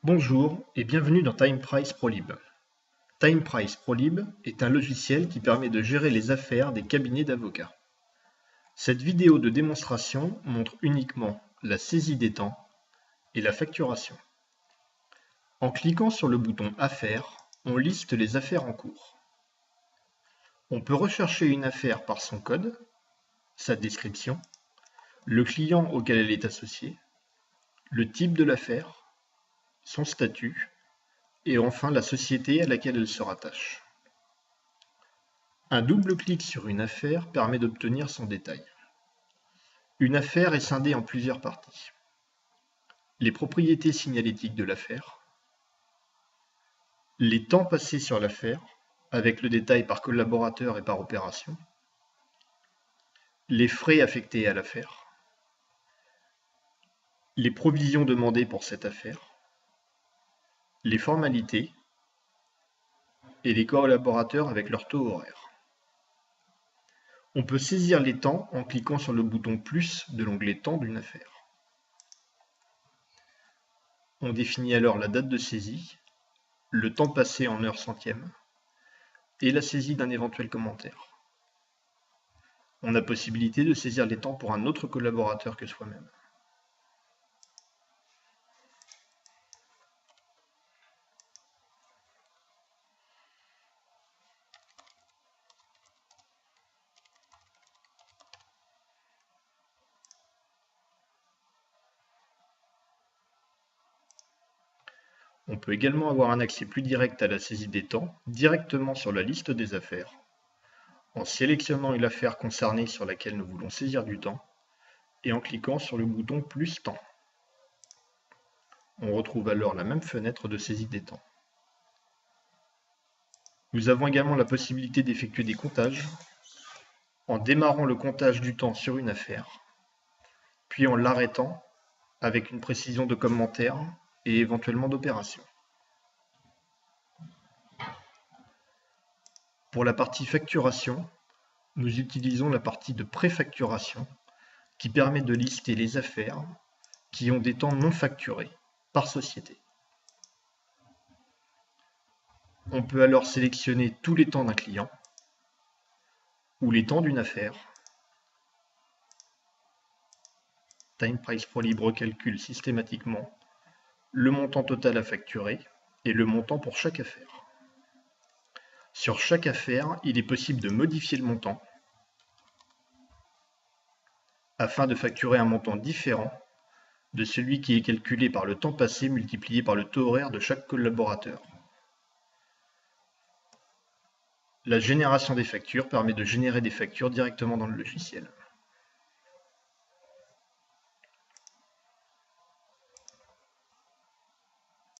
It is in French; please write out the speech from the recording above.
Bonjour et bienvenue dans TimePrice ProLib. TimePrice ProLib est un logiciel qui permet de gérer les affaires des cabinets d'avocats. Cette vidéo de démonstration montre uniquement la saisie des temps et la facturation. En cliquant sur le bouton Affaires, on liste les affaires en cours. On peut rechercher une affaire par son code, sa description, le client auquel elle est associée, le type de l'affaire, son statut, et enfin la société à laquelle elle se rattache. Un double clic sur une affaire permet d'obtenir son détail. Une affaire est scindée en plusieurs parties. Les propriétés signalétiques de l'affaire, les temps passés sur l'affaire, avec le détail par collaborateur et par opération, les frais affectés à l'affaire, les provisions demandées pour cette affaire, les formalités et les collaborateurs avec leur taux horaire. On peut saisir les temps en cliquant sur le bouton plus de l'onglet temps d'une affaire. On définit alors la date de saisie, le temps passé en heures centièmes et la saisie d'un éventuel commentaire. On a possibilité de saisir les temps pour un autre collaborateur que soi-même. On peut également avoir un accès plus direct à la saisie des temps directement sur la liste des affaires, en sélectionnant une affaire concernée sur laquelle nous voulons saisir du temps et en cliquant sur le bouton plus temps. On retrouve alors la même fenêtre de saisie des temps. Nous avons également la possibilité d'effectuer des comptages en démarrant le comptage du temps sur une affaire, puis en l'arrêtant avec une précision de commentaire et éventuellement d'opération. Pour la partie facturation, nous utilisons la partie de préfacturation qui permet de lister les affaires qui ont des temps non facturés par société. On peut alors sélectionner tous les temps d'un client ou les temps d'une affaire. TimePrice ProLib recalcule systématiquement le montant total à facturer et le montant pour chaque affaire. Sur chaque affaire, il est possible de modifier le montant afin de facturer un montant différent de celui qui est calculé par le temps passé multiplié par le taux horaire de chaque collaborateur. La génération des factures permet de générer des factures directement dans le logiciel.